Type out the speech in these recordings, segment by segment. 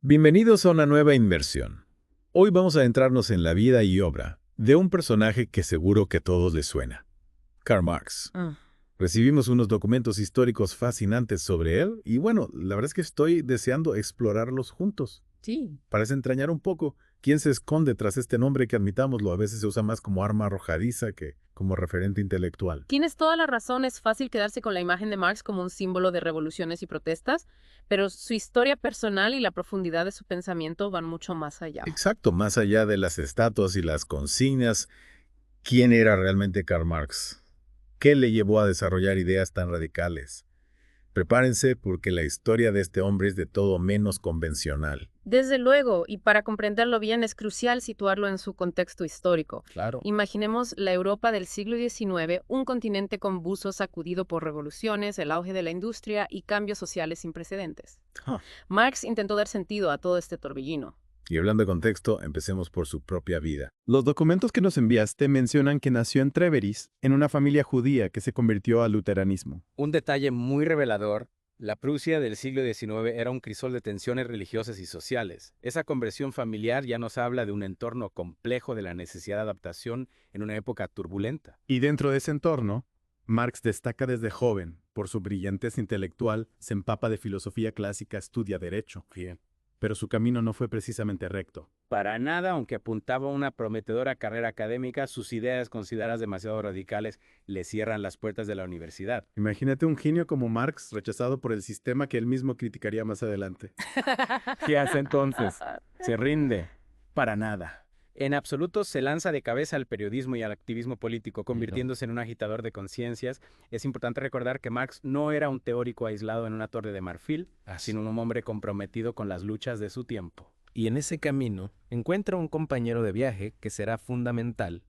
Bienvenidos a una nueva inmersión. Hoy vamos a adentrarnos en la vida y obra de un personaje que seguro que a todos les suena, Karl Marx. Mm. Recibimos unos documentos históricos fascinantes sobre él y bueno, la verdad es que estoy deseando explorarlos juntos. Sí, Para desentrañar un poco quién se esconde tras este nombre que admitámoslo a veces se usa más como arma arrojadiza que como referente intelectual. tienes toda la razón. Es fácil quedarse con la imagen de Marx como un símbolo de revoluciones y protestas, pero su historia personal y la profundidad de su pensamiento van mucho más allá. Exacto, más allá de las estatuas y las consignas, ¿quién era realmente Karl Marx? ¿Qué le llevó a desarrollar ideas tan radicales? Prepárense porque la historia de este hombre es de todo menos convencional. Desde luego, y para comprenderlo bien es crucial situarlo en su contexto histórico. Claro. Imaginemos la Europa del siglo XIX, un continente convulso sacudido por revoluciones, el auge de la industria y cambios sociales sin precedentes. Ah, Marx intentó dar sentido a todo este torbellino. Y hablando de contexto, empecemos por su propia vida. Los documentos que nos enviaste mencionan que nació en Treveris, en una familia judía que se convirtió al luteranismo. Un detalle muy revelador, la Prusia del siglo XIX era un crisol de tensiones religiosas y sociales. Esa conversión familiar ya nos habla de un entorno complejo de la necesidad de adaptación en una época turbulenta. Y dentro de ese entorno, Marx destaca desde joven, por su brillantez intelectual, se empapa de filosofía clásica, estudia derecho. Bien. Pero su camino no fue precisamente recto. Para nada, aunque apuntaba a una prometedora carrera académica, sus ideas consideradas demasiado radicales le cierran las puertas de la universidad. Imagínate un genio como Marx rechazado por el sistema que él mismo criticaría más adelante. ¿Qué hace entonces? Se rinde. Para nada. En absoluto se lanza de cabeza al periodismo y al activismo político, convirtiéndose en un agitador de conciencias. Es importante recordar que Marx no era un teórico aislado en una torre de marfil, sino un hombre comprometido con las luchas de su tiempo. Y en ese camino encuentra un compañero de viaje que será fundamental,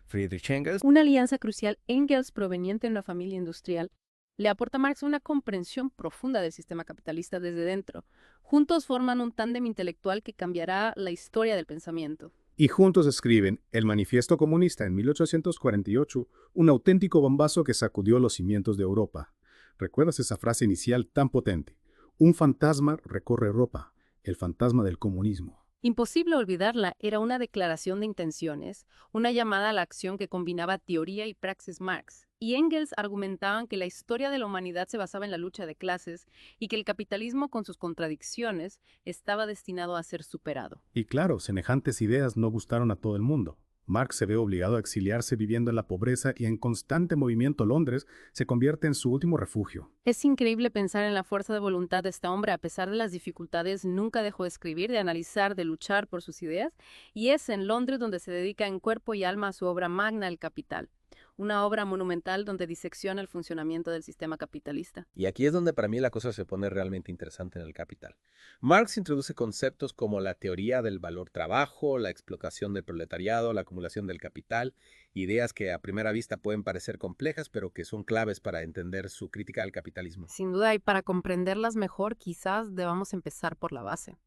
Friedrich Engels. Una alianza crucial. Engels, proveniente de una familia industrial, le aporta a Marx una comprensión profunda del sistema capitalista desde dentro. Juntos forman un tándem intelectual que cambiará la historia del pensamiento. Y juntos escriben El Manifiesto Comunista en 1848, un auténtico bombazo que sacudió los cimientos de Europa. ¿Recuerdas esa frase inicial tan potente? Un fantasma recorre Europa, el fantasma del comunismo. Imposible olvidarla, era una declaración de intenciones, una llamada a la acción que combinaba teoría y praxis Marx. Y Engels argumentaban que la historia de la humanidad se basaba en la lucha de clases y que el capitalismo, con sus contradicciones, estaba destinado a ser superado. Y claro, semejantes ideas no gustaron a todo el mundo. Marx se ve obligado a exiliarse viviendo en la pobreza y en constante movimiento Londres se convierte en su último refugio. Es increíble pensar en la fuerza de voluntad de este hombre. A pesar de las dificultades, nunca dejó de escribir, de analizar, de luchar por sus ideas, y es en Londres donde se dedica en cuerpo y alma a su obra magna, El Capital, una obra monumental donde disecciona el funcionamiento del sistema capitalista. Y aquí es donde para mí la cosa se pone realmente interesante en el Capital. Marx introduce conceptos como la teoría del valor trabajo, la explotación del proletariado, la acumulación del capital, ideas que a primera vista pueden parecer complejas, pero que son claves para entender su crítica al capitalismo. Sin duda, y para comprenderlas mejor, quizás debamos empezar por la base.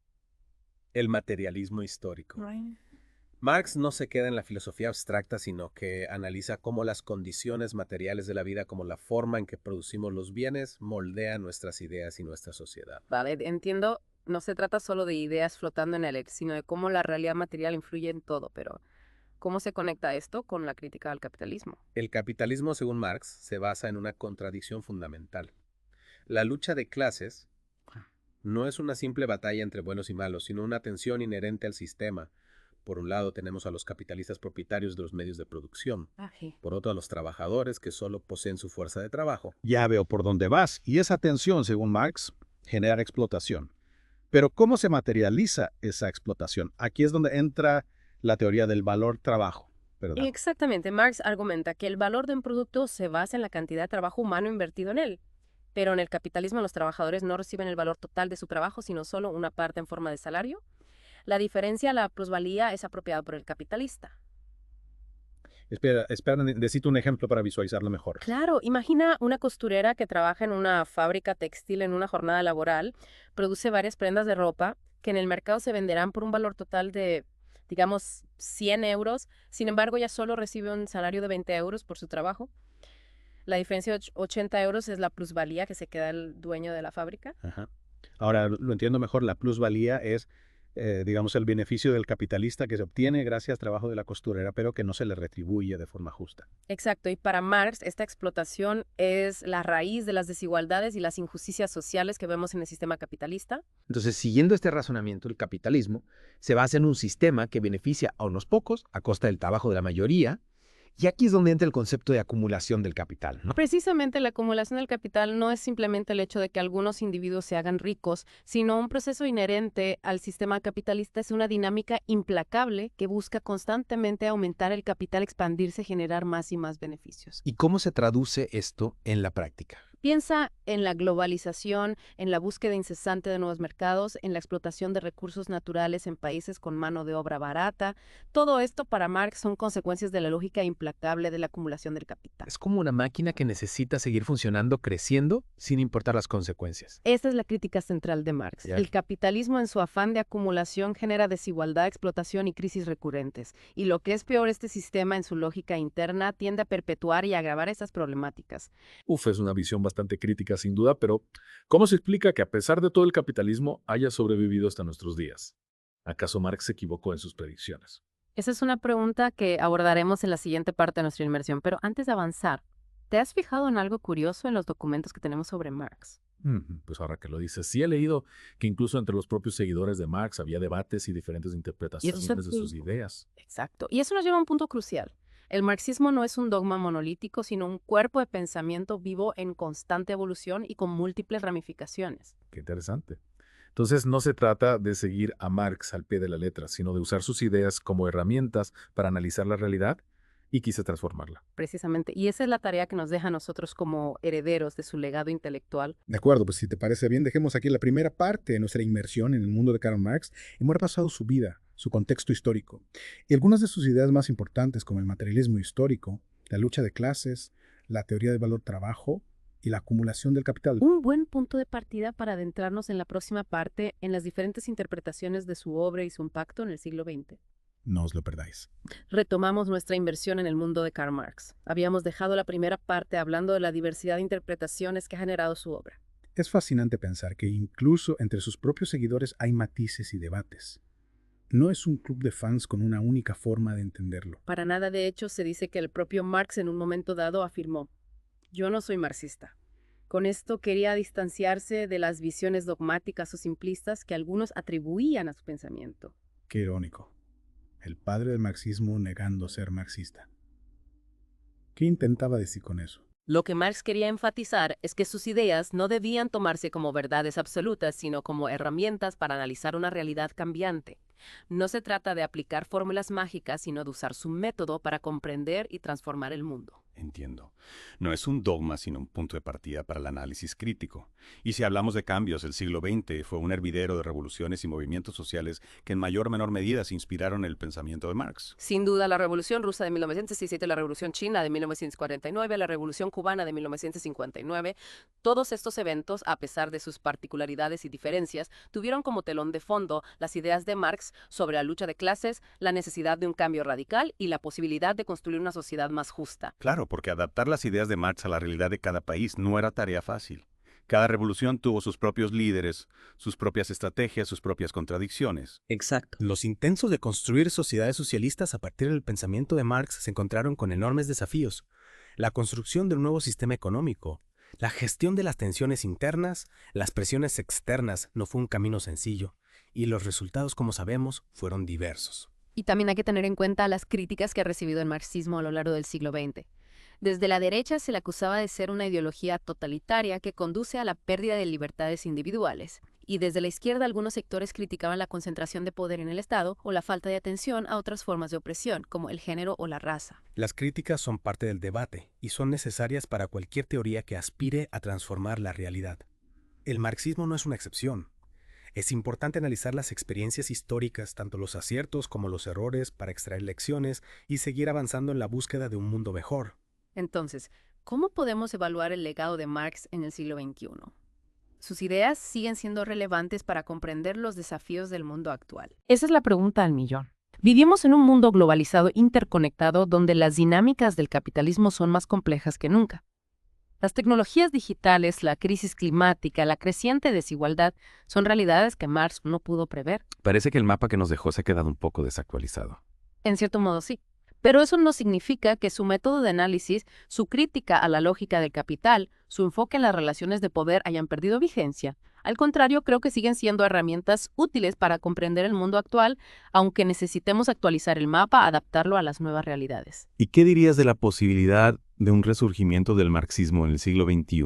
El materialismo histórico. Marx no se queda en la filosofía abstracta, sino que analiza cómo las condiciones materiales de la vida, como la forma en que producimos los bienes, moldean nuestras ideas y nuestra sociedad. Vale, entiendo, no se trata solo de ideas flotando en el aire, sino de cómo la realidad material influye en todo, pero ¿cómo se conecta esto con la crítica al capitalismo? El capitalismo, según Marx, se basa en una contradicción fundamental. La lucha de clases no es una simple batalla entre buenos y malos, sino una tensión inherente al sistema. Por un lado tenemos a los capitalistas propietarios de los medios de producción, por otro a los trabajadores que solo poseen su fuerza de trabajo. Ya veo por dónde vas, y esa tensión, según Marx, genera explotación. Pero ¿cómo se materializa esa explotación? Aquí es donde entra la teoría del valor trabajo, ¿verdad? Exactamente, Marx argumenta que el valor de un producto se basa en la cantidad de trabajo humano invertido en él. Pero en el capitalismo los trabajadores no reciben el valor total de su trabajo, sino solo una parte en forma de salario. La diferencia, la plusvalía, es apropiada por el capitalista. Espera, necesito un ejemplo para visualizarlo mejor. Claro, imagina una costurera que trabaja en una fábrica textil en una jornada laboral, produce varias prendas de ropa que en el mercado se venderán por un valor total de, digamos, 100 euros. Sin embargo, ella solo recibe un salario de 20 euros por su trabajo. La diferencia de 80 euros es la plusvalía que se queda el dueño de la fábrica. Ajá. Ahora lo entiendo mejor, la plusvalía es, digamos, el beneficio del capitalista que se obtiene gracias al trabajo de la costurera, pero que no se le retribuye de forma justa. Exacto, y para Marx esta explotación es la raíz de las desigualdades y las injusticias sociales que vemos en el sistema capitalista. Entonces, siguiendo este razonamiento, el capitalismo se basa en un sistema que beneficia a unos pocos a costa del trabajo de la mayoría. Y aquí es donde entra el concepto de acumulación del capital, ¿no? Precisamente la acumulación del capital no es simplemente el hecho de que algunos individuos se hagan ricos, sino un proceso inherente al sistema capitalista. Es una dinámica implacable que busca constantemente aumentar el capital, expandirse, generar más y más beneficios. ¿Y cómo se traduce esto en la práctica? Piensa en la globalización, en la búsqueda incesante de nuevos mercados, en la explotación de recursos naturales en países con mano de obra barata. Todo esto para Marx son consecuencias de la lógica implacable de la acumulación del capital. Es como una máquina que necesita seguir funcionando, creciendo, sin importar las consecuencias. Esta es la crítica central de Marx. Ya. El capitalismo en su afán de acumulación genera desigualdad, explotación y crisis recurrentes. Y lo que es peor, este sistema en su lógica interna tiende a perpetuar y agravar estas problemáticas. Es una visión bastante crítica sin duda, pero ¿cómo se explica que a pesar de todo el capitalismo haya sobrevivido hasta nuestros días? ¿Acaso Marx se equivocó en sus predicciones? Esa es una pregunta que abordaremos en la siguiente parte de nuestra inmersión, pero antes de avanzar, ¿te has fijado en algo curioso en los documentos que tenemos sobre Marx? Pues ahora que lo dices, sí he leído que incluso entre los propios seguidores de Marx había debates y diferentes interpretaciones de sus ideas. Exacto. Y eso nos lleva a un punto crucial. El marxismo no es un dogma monolítico, sino un cuerpo de pensamiento vivo en constante evolución y con múltiples ramificaciones. Qué interesante. Entonces no se trata de seguir a Marx al pie de la letra, sino de usar sus ideas como herramientas para analizar la realidad y quizá transformarla. Precisamente. Y esa es la tarea que nos deja a nosotros como herederos de su legado intelectual. De acuerdo, pues si te parece bien, dejemos aquí la primera parte de nuestra inmersión en el mundo de Karl Marx. Hemos repasado su vida, su contexto histórico y algunas de sus ideas más importantes como el materialismo histórico, la lucha de clases, la teoría del valor-trabajo y la acumulación del capital. Un buen punto de partida para adentrarnos en la próxima parte en las diferentes interpretaciones de su obra y su impacto en el siglo XX. No os lo perdáis. Retomamos nuestra inversión en el mundo de Karl Marx. Habíamos dejado la primera parte hablando de la diversidad de interpretaciones que ha generado su obra. Es fascinante pensar que incluso entre sus propios seguidores hay matices y debates. No es un club de fans con una única forma de entenderlo. Para nada, de hecho, se dice que el propio Marx en un momento dado afirmó: "Yo no soy marxista". Con esto quería distanciarse de las visiones dogmáticas o simplistas que algunos atribuían a su pensamiento. Qué irónico. El padre del marxismo negando ser marxista. ¿Qué intentaba decir con eso? Lo que Marx quería enfatizar es que sus ideas no debían tomarse como verdades absolutas, sino como herramientas para analizar una realidad cambiante. No se trata de aplicar fórmulas mágicas, sino de usar su método para comprender y transformar el mundo. Entiendo. No es un dogma, sino un punto de partida para el análisis crítico. Y si hablamos de cambios, el siglo XX fue un hervidero de revoluciones y movimientos sociales que en mayor o menor medida se inspiraron en el pensamiento de Marx. Sin duda, la Revolución Rusa de 1917, la Revolución China de 1949, la Revolución Cubana de 1959, todos estos eventos, a pesar de sus particularidades y diferencias, tuvieron como telón de fondo las ideas de Marx sobre la lucha de clases, la necesidad de un cambio radical y la posibilidad de construir una sociedad más justa. Claro, porque adaptar las ideas de Marx a la realidad de cada país no era tarea fácil. Cada revolución tuvo sus propios líderes, sus propias estrategias, sus propias contradicciones. Exacto. Los intentos de construir sociedades socialistas a partir del pensamiento de Marx se encontraron con enormes desafíos. La construcción de un nuevo sistema económico, la gestión de las tensiones internas, las presiones externas no fue un camino sencillo, y los resultados, como sabemos, fueron diversos. Y también hay que tener en cuenta las críticas que ha recibido el marxismo a lo largo del siglo XX. Desde la derecha se le acusaba de ser una ideología totalitaria que conduce a la pérdida de libertades individuales. Y desde la izquierda algunos sectores criticaban la concentración de poder en el Estado o la falta de atención a otras formas de opresión, como el género o la raza. Las críticas son parte del debate y son necesarias para cualquier teoría que aspire a transformar la realidad. El marxismo no es una excepción. Es importante analizar las experiencias históricas, tanto los aciertos como los errores, para extraer lecciones y seguir avanzando en la búsqueda de un mundo mejor. Entonces, ¿cómo podemos evaluar el legado de Marx en el siglo XXI? Sus ideas siguen siendo relevantes para comprender los desafíos del mundo actual. Esa es la pregunta al millón. Vivimos en un mundo globalizado, interconectado, donde las dinámicas del capitalismo son más complejas que nunca. Las tecnologías digitales, la crisis climática, la creciente desigualdad son realidades que Marx no pudo prever. Parece que el mapa que nos dejó se ha quedado un poco desactualizado. En cierto modo sí. Pero eso no significa que su método de análisis, su crítica a la lógica del capital, su enfoque en las relaciones de poder hayan perdido vigencia. Al contrario, creo que siguen siendo herramientas útiles para comprender el mundo actual, aunque necesitemos actualizar el mapa, adaptarlo a las nuevas realidades. ¿Y qué dirías de la posibilidad de un resurgimiento del marxismo en el siglo XXI?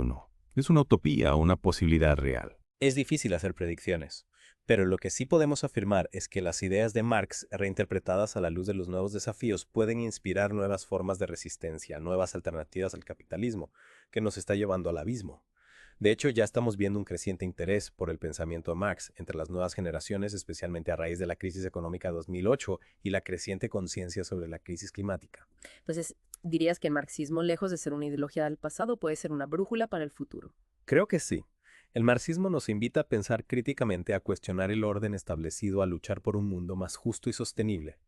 ¿Es una utopía o una posibilidad real? Es difícil hacer predicciones, pero lo que sí podemos afirmar es que las ideas de Marx, reinterpretadas a la luz de los nuevos desafíos, pueden inspirar nuevas formas de resistencia, nuevas alternativas al capitalismo, que nos está llevando al abismo. De hecho, ya estamos viendo un creciente interés por el pensamiento de Marx entre las nuevas generaciones, especialmente a raíz de la crisis económica de 2008 y la creciente conciencia sobre la crisis climática. Entonces, ¿dirías que el marxismo, lejos de ser una ideología del pasado, puede ser una brújula para el futuro? Creo que sí. El marxismo nos invita a pensar críticamente, a cuestionar el orden establecido, a luchar por un mundo más justo y sostenible.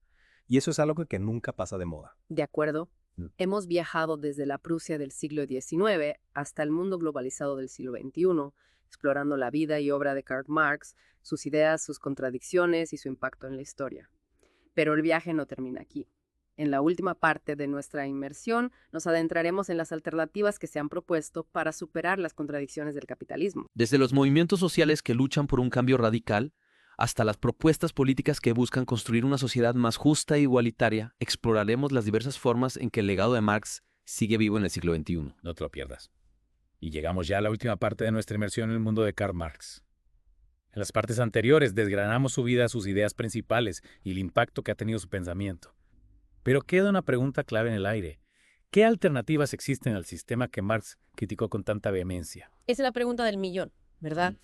Y eso es algo que nunca pasa de moda. De acuerdo. Hemos viajado desde la Prusia del siglo XIX hasta el mundo globalizado del siglo XXI, explorando la vida y obra de Karl Marx, sus ideas, sus contradicciones y su impacto en la historia. Pero el viaje no termina aquí. En la última parte de nuestra inmersión, nos adentraremos en las alternativas que se han propuesto para superar las contradicciones del capitalismo. Desde los movimientos sociales que luchan por un cambio radical, hasta las propuestas políticas que buscan construir una sociedad más justa e igualitaria, exploraremos las diversas formas en que el legado de Marx sigue vivo en el siglo XXI. No te lo pierdas. Y llegamos ya a la última parte de nuestra inmersión en el mundo de Karl Marx. En las partes anteriores desgranamos su vida, sus ideas principales y el impacto que ha tenido su pensamiento. Pero queda una pregunta clave en el aire. ¿Qué alternativas existen al sistema que Marx criticó con tanta vehemencia? Esa es la pregunta del millón, ¿verdad?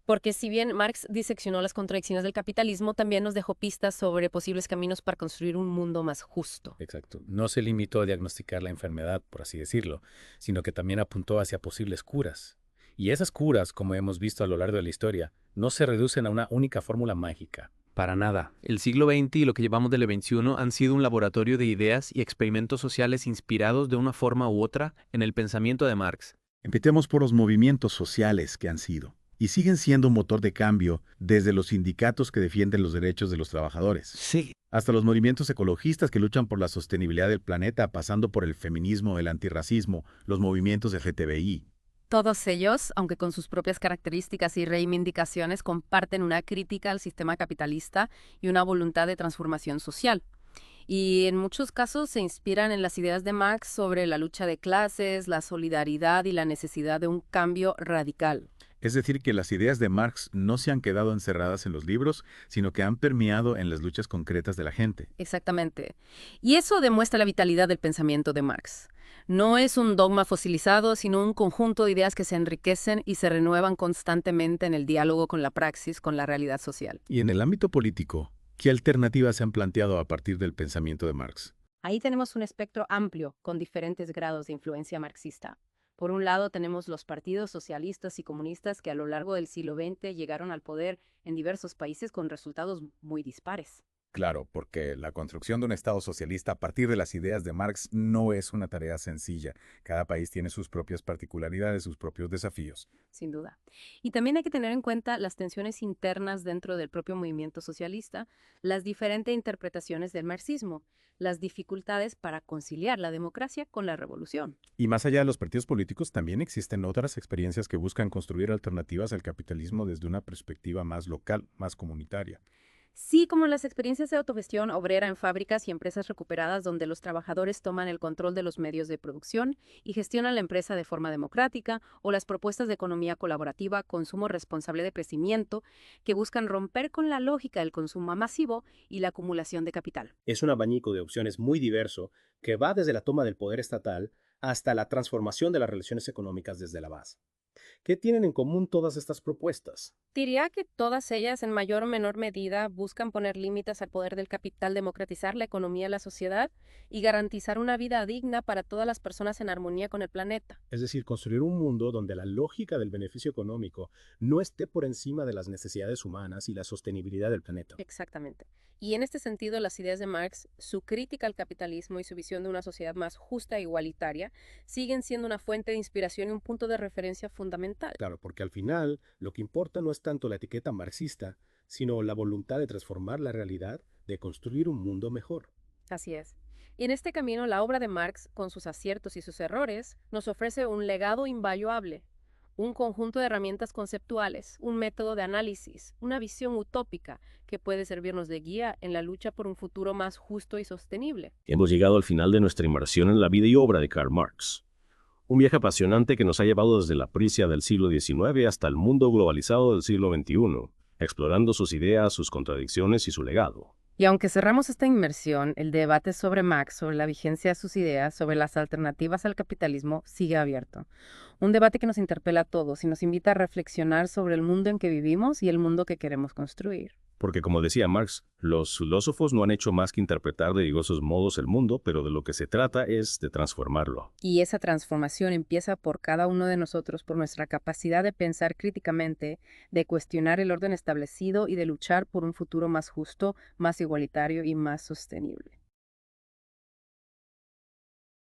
Porque si bien Marx diseccionó las contradicciones del capitalismo, también nos dejó pistas sobre posibles caminos para construir un mundo más justo. Exacto. No se limitó a diagnosticar la enfermedad, por así decirlo, sino que también apuntó hacia posibles curas. Y esas curas, como hemos visto a lo largo de la historia, no se reducen a una única fórmula mágica. Para nada. El siglo XX y lo que llevamos del XXI han sido un laboratorio de ideas y experimentos sociales inspirados de una forma u otra en el pensamiento de Marx. Empecemos por los movimientos sociales que han sido y siguen siendo un motor de cambio, desde los sindicatos que defienden los derechos de los trabajadores, Sí. hasta los movimientos ecologistas que luchan por la sostenibilidad del planeta, pasando por el feminismo, el antirracismo, los movimientos LGTBI. Todos ellos, aunque con sus propias características y reivindicaciones, comparten una crítica al sistema capitalista y una voluntad de transformación social. Y en muchos casos se inspiran en las ideas de Marx sobre la lucha de clases, la solidaridad y la necesidad de un cambio radical. Es decir, que las ideas de Marx no se han quedado encerradas en los libros, sino que han permeado en las luchas concretas de la gente. Exactamente. Y eso demuestra la vitalidad del pensamiento de Marx. No es un dogma fosilizado, sino un conjunto de ideas que se enriquecen y se renuevan constantemente en el diálogo con la praxis, con la realidad social. Y en el ámbito político, ¿qué alternativas se han planteado a partir del pensamiento de Marx? Ahí tenemos un espectro amplio con diferentes grados de influencia marxista. Por un lado tenemos los partidos socialistas y comunistas que a lo largo del siglo XX llegaron al poder en diversos países con resultados muy dispares. Claro, porque la construcción de un Estado socialista a partir de las ideas de Marx no es una tarea sencilla. Cada país tiene sus propias particularidades, sus propios desafíos. Sin duda. Y también hay que tener en cuenta las tensiones internas dentro del propio movimiento socialista, las diferentes interpretaciones del marxismo, las dificultades para conciliar la democracia con la revolución. Y más allá de los partidos políticos, también existen otras experiencias que buscan construir alternativas al capitalismo desde una perspectiva más local, más comunitaria. Sí, como las experiencias de autogestión obrera en fábricas y empresas recuperadas donde los trabajadores toman el control de los medios de producción y gestionan la empresa de forma democrática, o las propuestas de economía colaborativa, consumo responsable de crecimiento, que buscan romper con la lógica del consumo masivo y la acumulación de capital. Es un abanico de opciones muy diverso que va desde la toma del poder estatal hasta la transformación de las relaciones económicas desde la base. ¿Qué tienen en común todas estas propuestas? Diría que todas ellas, en mayor o menor medida, buscan poner límites al poder del capital, democratizar la economía y la sociedad y garantizar una vida digna para todas las personas en armonía con el planeta. Es decir, construir un mundo donde la lógica del beneficio económico no esté por encima de las necesidades humanas y la sostenibilidad del planeta. Exactamente. Y en este sentido, las ideas de Marx, su crítica al capitalismo y su visión de una sociedad más justa e igualitaria, siguen siendo una fuente de inspiración y un punto de referencia fundamental. Claro, porque al final lo que importa no es tanto la etiqueta marxista, sino la voluntad de transformar la realidad, de construir un mundo mejor. Así es. Y en este camino, la obra de Marx, con sus aciertos y sus errores, nos ofrece un legado invaluable, un conjunto de herramientas conceptuales, un método de análisis, una visión utópica que puede servirnos de guía en la lucha por un futuro más justo y sostenible. Hemos llegado al final de nuestra inmersión en la vida y obra de Karl Marx. Un viaje apasionante que nos ha llevado desde la Prusia del siglo XIX hasta el mundo globalizado del siglo XXI, explorando sus ideas, sus contradicciones y su legado. Y aunque cerramos esta inmersión, el debate sobre Marx, sobre la vigencia de sus ideas, sobre las alternativas al capitalismo, sigue abierto. Un debate que nos interpela a todos y nos invita a reflexionar sobre el mundo en que vivimos y el mundo que queremos construir. Porque, como decía Marx, los filósofos no han hecho más que interpretar de diversos modos el mundo, pero de lo que se trata es de transformarlo. Y esa transformación empieza por cada uno de nosotros, por nuestra capacidad de pensar críticamente, de cuestionar el orden establecido y de luchar por un futuro más justo, más igualitario y más sostenible.